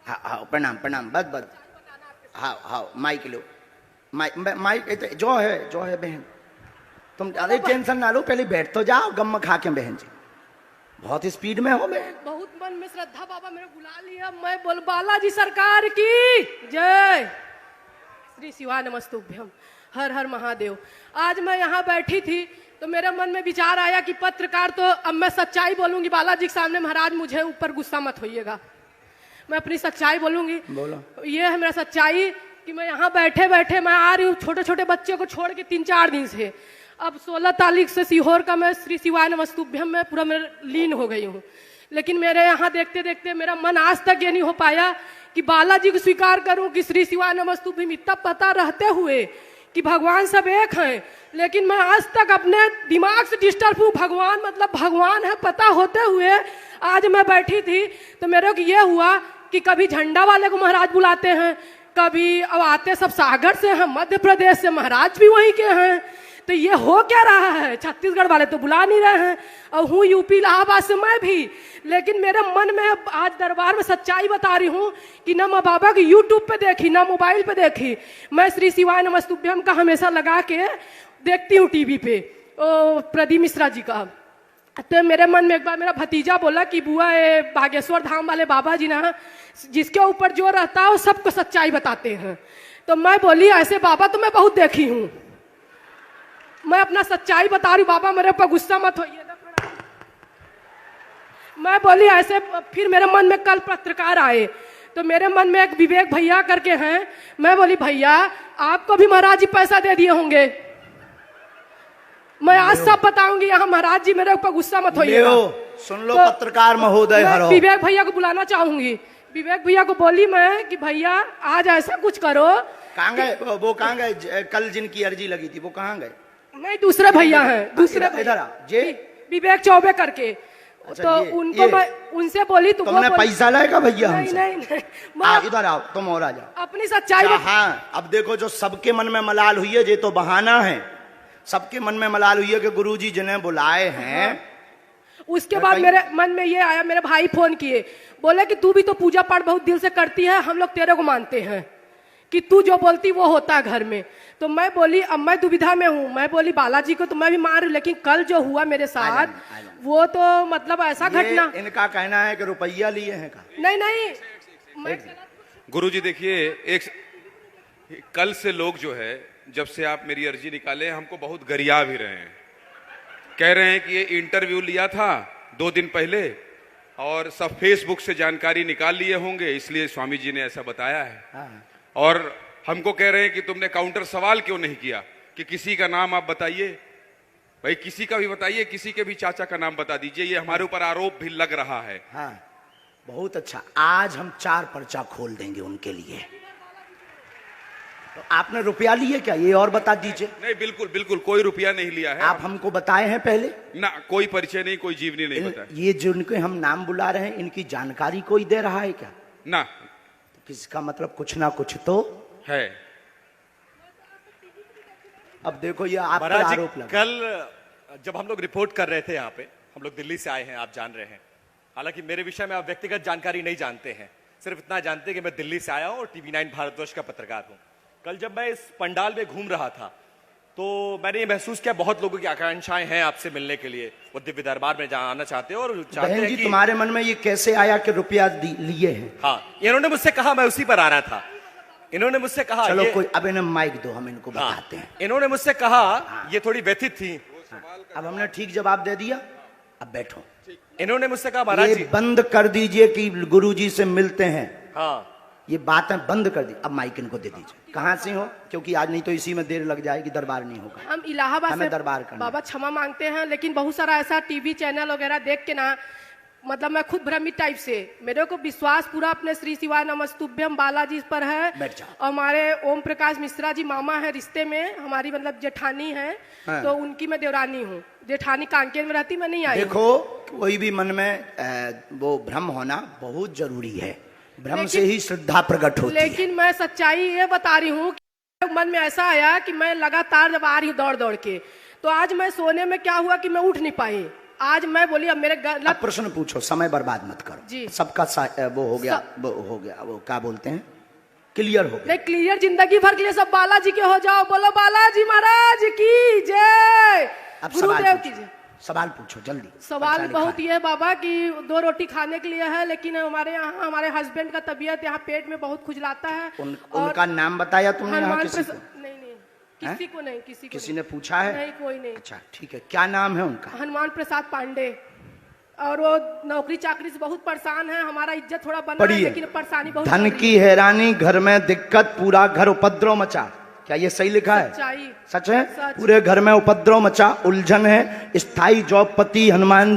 हाँ हाँ, प्रणाम प्रणाम, बस बस। हाँ हाँ, माइक लो, माइक जो है बहन, तुम अरे टेंशन ना लो, पहले बैठ तो जाओ, गम खा के बहन जी, बहुत स्पीड में हो बहन। बहुत मन में श्रद्धा, बाबा मेरे बुला लिया। मैं बोल बालाजी सरकार की जय, श्री शिवाय नमस्तुभ्यम, हर हर महादेव। आज मैं यहाँ बैठी थी तो मेरे मन में विचार आया कि पत्रकार तो अब मैं सच्चाई बोलूंगी बालाजी के सामने। महाराज मुझे ऊपर गुस्सा मत होइएगा, मैं अपनी सच्चाई बोलूंगी। बोलो। ये है मेरा सच्चाई कि मैं यहाँ बैठे बैठे मैं आ रही हूँ छोटे छोटे बच्चे को छोड़ के 3-4 दिन से। अब 16 तारीख से सीहोर का मैं श्री शिवाय नमस्तुभ्यम में पूरा मेरे लीन हो गई हूँ। लेकिन मेरे यहाँ देखते देखते मेरा मन आज तक ये नहीं हो पाया कि बालाजी को स्वीकार करूं कि श्री शिवाय नमस्तुभ्यम। इतना पता रहते हुए कि भगवान सब एक हैं, लेकिन मैं आज तक अपने दिमाग से डिस्टर्ब हूँ। भगवान मतलब भगवान है पता होते हुए आज मैं बैठी थी तो मेरे को ये हुआ कि कभी झंडा वाले को महाराज बुलाते हैं, कभी अब आते सब सागर से हैं, मध्य प्रदेश से महाराज भी वहीं के हैं। तो ये हो क्या रहा है? छत्तीसगढ़ वाले तो बुला नहीं रहे हैं और हूँ यूपी इलाहाबाद से मैं भी। लेकिन मेरे मन में आज दरबार में सच्चाई बता रही हूँ कि ना मैं बाबा की यूट्यूब पे देखी ना मोबाइल पे देखी, मैं श्री शिवाय नमस्तुभ्यम का हमेशा लगा के देखती हूँ टीवी पे प्रदीप मिश्रा जी का। तो मेरे मन में एक बार मेरा भतीजा बोला कि बुआ ये बागेश्वर धाम वाले बाबा जी ना जिसके ऊपर जो रहता है वो सबको सच्चाई बताते हैं। तो मैं बोली ऐसे बाबा तो मैं बहुत देखी हूँ, मैं अपना सच्चाई बता रही हूँ, बाबा मेरे ऊपर गुस्सा मत होइए। मैं बोली ऐसे। फिर मेरे मन में कल पत्रकार आए तो मेरे मन में एक विवेक भैया करके हैं, मैं बोली भैया आपको भी महाराज जी पैसा दे दिए होंगे, मैं आज सब बताऊंगी। यहाँ महाराज जी मेरे ऊपर गुस्सा मत होइए। सुन लो तो पत्रकार महोदय, विवेक भैया को बुलाना चाहूंगी। विवेक भैया को बोली मैं कि भैया आज ऐसा कुछ करो। कहाँ गए वो? कहाँ गए कल जिनकी अर्जी लगी थी वो कहाँ गए? नहीं दूसरे भैया हैं, दूसरे इधर जे विवेक चौबे करके। अच्छा, तो उनको मैं उनसे बोली तुमने पैसा लाएगा भैया? नहीं नहीं नहीं, इधर आओ, तुम और आ जाओ। अपनी सच्चाई। हाँ, अब देखो जो सबके मन में मलाल हुई है ये तो बहाना है। सबके मन में मलाल हुई है कि गुरुजी जिन्हें बुलाए हैं। हाँ। उसके बाद मेरे मन में ये आया, मेरे भाई फोन किए, बोले कि तू भी तो पूजा पाठ बहुत दिल से करती है, हम लोग तेरे को मानते हैं कि तू जो बोलती वो होता है घर में। तो मैं बोली अब मैं दुविधा में हूँ, मैं बोली बालाजी को तो मैं भी मान रही हूँ, लेकिन कल जो हुआ मेरे साथ वो तो मतलब ऐसा घटना। इनका कहना है कि रुपया लिए हैं का? नहीं नहीं गुरुजी देखिए, एक कल से लोग जो है जब से आप मेरी अर्जी निकाले हमको बहुत गरिया भी रहे हैं, कह रहे हैं कि ये इंटरव्यू लिया था 2 दिन पहले और सब फेसबुक से जानकारी निकाल लिए होंगे इसलिए स्वामी जी ने ऐसा बताया है। हाँ। और हमको कह रहे हैं कि तुमने काउंटर सवाल क्यों नहीं किया कि किसी का नाम आप बताइए। भाई किसी का भी बताइए, किसी के भी चाचा का नाम बता दीजिए, ये हमारे ऊपर आरोप भी लग रहा है। हाँ, बहुत अच्छा। आज हम 4 पर्चा खोल देंगे उनके लिए। तो आपने रुपया लिए क्या ये और बता दीजिए? नहीं बिल्कुल बिल्कुल कोई रुपया नहीं लिया है। आप हमको बताए हैं पहले ना? कोई परिचय नहीं, कोई जीवनी नहीं बताया। ये जिनके हम नाम बुला रहे हैं इनकी जानकारी कोई दे रहा है क्या? ना। तो इसका मतलब कुछ ना कुछ तो है। अब देखो ये आप पर आरोप लगा। कल जब हम लोग रिपोर्ट कर रहे थे यहाँ पे, हम लोग दिल्ली से आए हैं, आप जान रहे हैं। हालांकि मेरे विषय में आप व्यक्तिगत जानकारी नहीं जानते हैं, सिर्फ इतना जानते हैं कि मैं दिल्ली से आया हूँ और TV9 भारतवर्ष का पत्रकार हूँ। कल जब मैं इस पंडाल में घूम रहा था तो मैंने ये महसूस किया बहुत लोगों की आकांक्षाएं हैं आपसे मिलने के लिए, वो दिव्य दरबार में आना चाहते हैं और चाहते हैं कि तुम्हारे मन में ये कैसे आया कि रुपया लिए हैं? हाँ, इन्होंने मुझसे कहा, मैं उसी पर आ रहा था। इन्होंने मुझसे कहा चलो कोई अब इन्हें माइक दो, हम इनको बताते हैं। इन्होंने मुझसे कहा, ये थोड़ी व्यथित थी। अब हमने ठीक जवाब दे दिया, अब बैठो। इन्होंने मुझसे कहा महाराज जी बंद कर दीजिए कि गुरुजी से मिलते हैं। हाँ, ये बातें बंद कर दी। अब माइक इनको दे दीजिए। कहाँ से हो? क्योंकि आज नहीं तो इसी में देर लग जाएगी, दरबार नहीं होगा। हम इलाहाबाद से दरबार करना। बाबा क्षमा मांगते हैं, लेकिन बहुत सारा ऐसा टीवी चैनल वगैरह देख के ना मतलब मैं खुद भ्रमित टाइप से, मेरे को विश्वास पूरा अपने श्री शिवाय नमस्तुभ्यम बालाजी पर है। हमारे ओम प्रकाश मिश्रा जी मामा है रिश्ते में, हमारी मतलब जेठानी है। हाँ। तो उनकी मैं देवरानी हूँ, जेठानी कांकेर में रहती, मैं नहीं आई। देखो कोई भी मन में वो भ्रम होना बहुत जरूरी है, भ्रम से ही श्रद्धा प्रकट होती है। लेकिन मैं सच्चाई ये बता रही हूँ कि मन में ऐसा आया कि मैं लगातार जब आ रही हूँ दौड़ दौड़ के, तो आज मैं सोने में क्या हुआ कि मैं उठ नहीं पाई। आज मैं बोली अब मेरे अब गलत प्रश्न पूछो, समय बर्बाद मत करो। जी। सबका वो हो गया, वो हो गया, वो क्या बोलते हैं, क्लियर हो गया। नहीं, क्लियर जिंदगी भर के लिए सब बालाजी के हो जाओ। बोलो बालाजी महाराज की जय, अब गुरुदेव की जय। सवाल पूछो जल्दी। सवाल परीक्षा बहुत लिखा ये है बाबा कि 2 रोटी खाने के लिए है, लेकिन हमारे यहाँ हमारे हस्बैंड का तबीयत यहाँ पेट में बहुत खुजलाता है। और उनका नाम बताया तुमने यहाँ हनुमान किसी को? नहीं नहीं, किसी को नहीं, किसी ने पूछा है? नहीं, कोई नहीं। अच्छा ठीक है, क्या नाम है उनका? हनुमान प्रसाद पांडे। और वो नौकरी चाकरी से बहुत परेशान है। हमारा इज्जत थोड़ा बना है, पढ़िए, लेकिन परेशानी बहुत धन चल रही की हैरानी, घर में दिक्कत, पूरा घर उपद्रव मचा। क्या ये सही लिखा है? सच्चाई। सच है? सच। पूरे घर में उपद्रव मचा, उलझन है, स्थायी जॉब पति हनुमान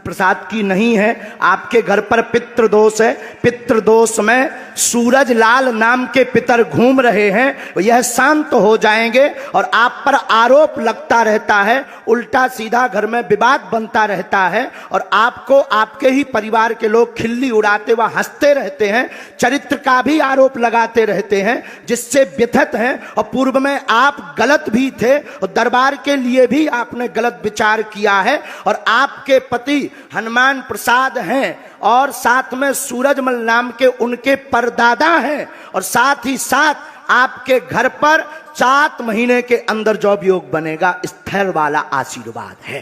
प्रसाद की नहीं है। आपके घर पर पितृदोष है, पितृदोष में सूरज लाल नाम के पितर घूम रहे हैं। यह शांत हो जाएंगे और आप पर आरोप लगता रहता है, उल्टा सीधा घर में विवाद बनता रहता है और आपको आपके ही परिवार के लोग खिल्ली उड़ाते व हंसते रहते हैं, चरित्र का भी आरोप लगाते रहते हैं, जिससे व्यथित हैं। और पूर्व में आप गलत भी थे और दरबार के लिए भी आपने गलत विचार किया है। और आपके पति हनुमान प्रसाद हैं और साथ में सूरजमल नाम के उनके परदादा हैं, और साथ ही साथ आपके घर पर 7 महीने के अंदर जॉब योग बनेगा। स्थल वाला आशीर्वाद है।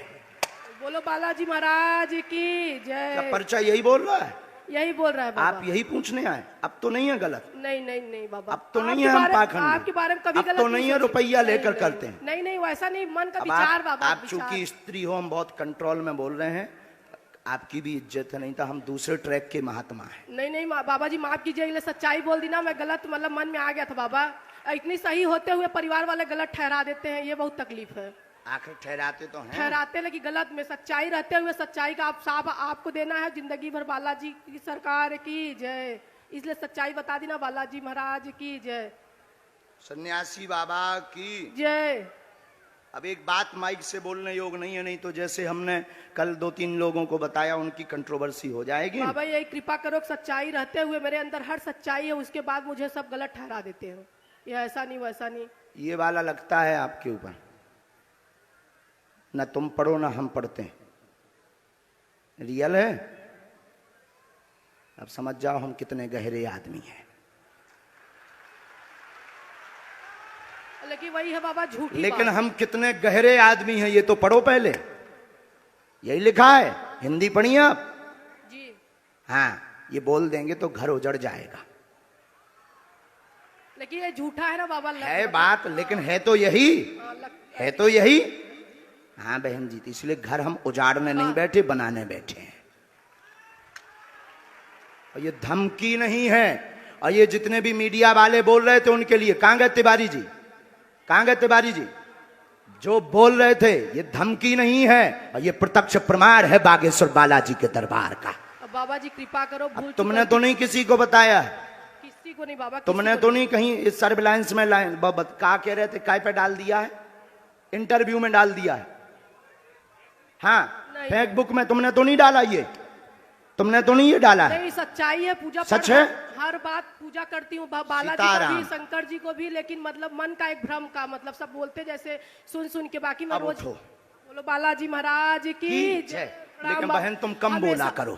बोलो बालाजी महाराज की क्या जय। पर्चा यही बोल रहा है? यही बोल रहा है बाबा। आप यही पूछने आए? अब तो नहीं है गलत? नहीं नहीं नहीं बाबा, अब तो नहीं आपके है हम बारे- पाखंड में। आपके बारे में कभी अब गलत तो नहीं है सोची। रुपया लेकर नहीं, करते हैं। नहीं नहीं, वैसा नहीं, मन का अब विचार बाबा। आप विचार। चूंकि स्त्री हो, हम बहुत कंट्रोल में बोल रहे हैं, आपकी भी इज्जत है, नहीं तो हम दूसरे ट्रैक के महात्मा हैं। नहीं नहीं बाबा जी माफ कीजिए, सच्चाई बोल दी ना, मैं गलत मतलब मन में आ गया था बाबा। इतनी सही होते हुए परिवार वाले गलत ठहरा देते हैं, ये बहुत तकलीफ है। आखिर ठहराते तो हैं। ठहराते लेकिन गलत में, सच्चाई रहते हुए सच्चाई का आप साफ आपको देना है। जिंदगी भर बालाजी की सरकार की जय, इसलिए सच्चाई बता दी ना, बालाजी महाराज की जय। सन्यासी बाबा की जय। अब एक बात माइक से बोलने योग नहीं है, नहीं तो जैसे हमने कल 2-3 लोगों को बताया उनकी कंट्रोवर्सी हो जाएगी। बाबा यही कृपा करो, सच्चाई रहते हुए मेरे अंदर हर सच्चाई है, उसके बाद मुझे सब गलत ठहरा देते हो। ये ऐसा नहीं वैसा नहीं। ये वाला लगता है आपके ऊपर, न तुम पढ़ो ना हम पढ़ते हैं, रियल है। अब समझ जाओ हम कितने गहरे आदमी हैं। लेकिन वही है बाबा, झूठी लेकिन बात। हम कितने गहरे आदमी हैं ये तो पढ़ो पहले। यही लिखा है, हिंदी पढ़िए आप। जी। हाँ, ये बोल देंगे तो घर उजड़ जाएगा। लेकिन ये झूठा है ना बाबा। है बात, लेकिन है तो यही, है तो यही। हाँ बहन जी, तो इसलिए घर हम उजाड़ने नहीं बैठे, बनाने बैठे हैं। और ये धमकी नहीं है। और ये जितने भी मीडिया वाले बोल रहे थे उनके लिए, कहां गए तिवारी जी? कहां गए तिवारी जी? जो बोल रहे थे ये धमकी नहीं है, और ये प्रत्यक्ष प्रमाण है बागेश्वर बालाजी के दरबार का। अब बाबा जी कृपा करो, भूल तुमने तो नहीं किसी को बताया? किसी को नहीं बाबा। तुमने तो नहीं कहीं इस सर्विलांस में क्या कह रहे थे, काय पे डाल दिया है? इंटरव्यू में डाल दिया है। हाँ, फेसबुक में तुमने तो नहीं डाला, ये तुमने तो नहीं ये डाला है। नहीं, सच्चाई है, पूजा सच है? हर बात पूजा करती हूँ, बालाजी को सीताराम। भी, शंकर जी को भी, लेकिन मतलब मन का एक भ्रम का मतलब सब बोलते जैसे सुन सुन के, बाकी मैं अब रोज उठो। बोलो बालाजी महाराज की जय। लेकिन बहन तुम कम हमेशा- बोला करो,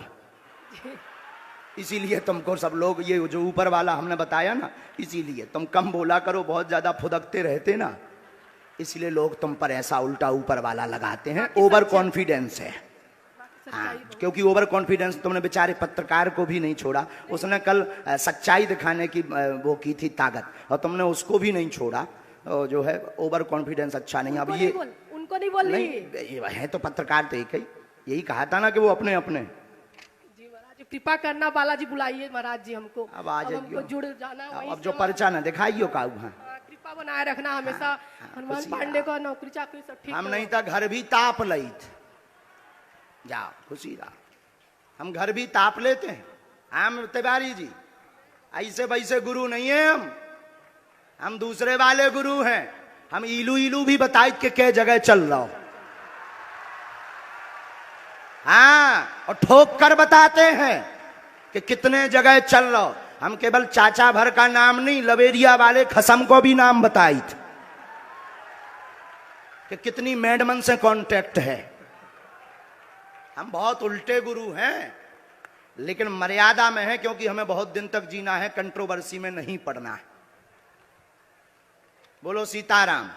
इसीलिए तुमको सब लोग ये जो ऊपर वाला हमने बताया ना, इसीलिए तुम कम बोला करो। बहुत ज्यादा फुदकते रहते ना, इसलिए लोग तुम पर ऐसा उल्टा ऊपर वाला लगाते हैं। ओवर कॉन्फिडेंस है। हाँ, क्योंकि ओवर कॉन्फिडेंस तुमने बेचारे पत्रकार को भी नहीं छोड़ा। उसने कल सच्चाई दिखाने की वो की थी ताकत, और तुमने उसको भी नहीं छोड़ा। जो है ओवर कॉन्फिडेंस अच्छा नहीं। अब ये उनको नहीं बोल रही। नहीं है तो पत्रकार तो एक ही, यही कहा था ना कि वो अपने अपने। जी महाराज कृपा करना, बालाजी बुलाइए महाराज जी हमको। अब आ हमको जाइए। जुड़ जाना वहीं अब से जो पर्चा ना दिखाइयो का वहाँ। कृपा बनाए रखना हमेशा। हनुमान खुशी पांडे का नौकरी चाकरी सब ठीक हम हो। नहीं था घर भी ताप लई थ। जाओ खुशी रहा, हम घर भी ताप लेते हैं। हम तिवारी जी ऐसे वैसे गुरु नहीं है, हम दूसरे वाले गुरु हैं। हम इलू इलू भी बताए कि क्या जगह चल रहा हो। हाँ, और ठोक कर बताते हैं कि कितने जगह चल रहा हो। हम केवल चाचा भर का नाम नहीं, लवेरिया वाले खसम को भी नाम बताई थे कि कितनी मैडमन से कांटेक्ट है। हम बहुत उल्टे गुरु हैं, लेकिन मर्यादा में है, क्योंकि हमें बहुत दिन तक जीना है, कंट्रोवर्सी में नहीं पड़ना है। बोलो सीताराम।